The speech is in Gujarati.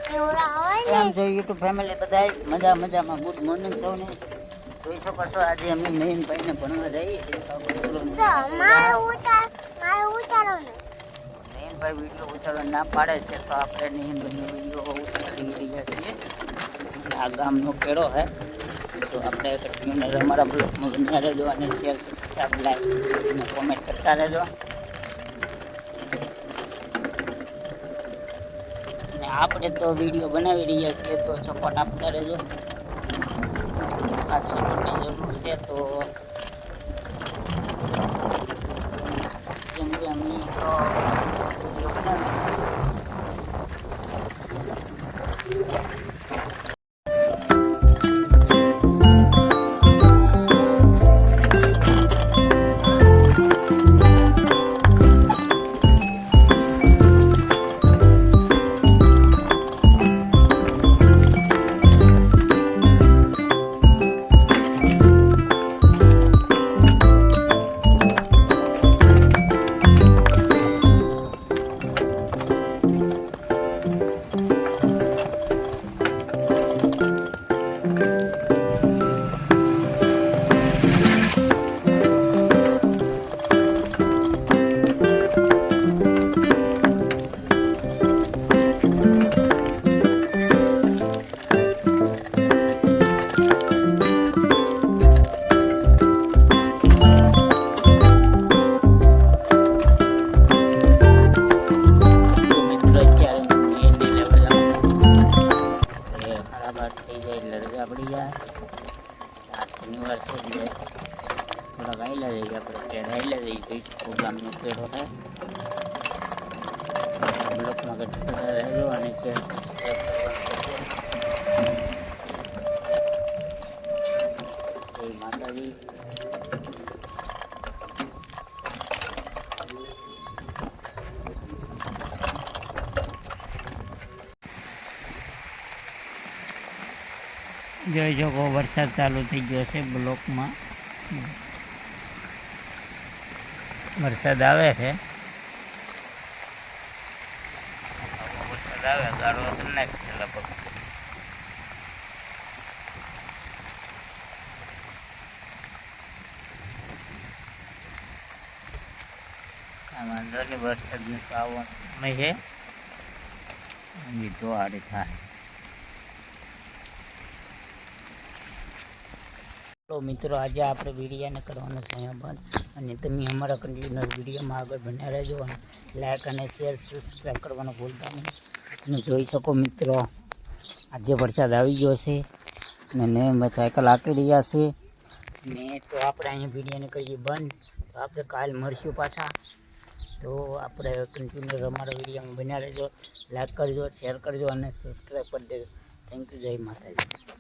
કેમ છો યુટ્યુબ ફેમિલી બધા મજામાં ગુડ મોર્નિંગ સૌને જોઈ શકો છો આજે અમે નયનભાઈને ભણવા જઈએ છીએ નયનભાઈ વિડીયો ઉતારવાનું ના પાડે છે તો આપણે નયનભાઈનો વિડીયો ઉતારી રહ્યા છીએ આ ગામનો કેળો છે તો આપણે કન્ટિન્યુઅર અમારા બ્લોગમાં બન્યા રહેજો અને શેર સબસ્ક્રાઈબ લાઈક અને કોમેન્ટ કરતા રહેજો આપણે તો વિડીયો બનાવી રહ્યા છીએ તો સપોર્ટ આપતા રહેજો આ સપોર્ટની જરૂર છે તો કેમ કે અમે તો વિડીયો બનાવી शनिवार से थोड़ा गायला जाइए अपने रायला जाइए प्रोग्राम में केड़ो है ब्लॉक में रहेलो અને શેર સબસ્ક્રાઇબ કરવાનું જય માતાજી જોઈ શકો વરસાદ ચાલુ થઈ ગયો છે બ્લોકમાં વરસાદ આવે છે વરસાદ આવે ગાળો નાખશે લગભગ વાંધો નહીં વરસાદનું તો આવવાનું છે તો આડે થાય તો મિત્રો આજે આપણે વિડીયોને કરવાનો છે બંધ અને તમે અમારા કન્ટિન્યુઅર વિડીયોમાં આગળ બન્યા રહેજો અને લાઈક અને શેર સબસ્ક્રાઈબ કરવાનું ભૂલતા નહીં અને જોઈ શકો મિત્રો આજે વરસાદ આવી ગયો છે અને સાયકલ હાંકી રહ્યા છે ને તો આપણે અહીંયા વિડીયોને કરીએ બંધ તો આપણે કાલ મળશું પાછા તો આપણે કન્ટિન્યુઅર અમારા વિડીયોમાં બન્યા રહેજો લાઈક કરજો શેર કરજો અને સબસ્ક્રાઈબ કરી દેજો થેન્ક યુ જય માતાજી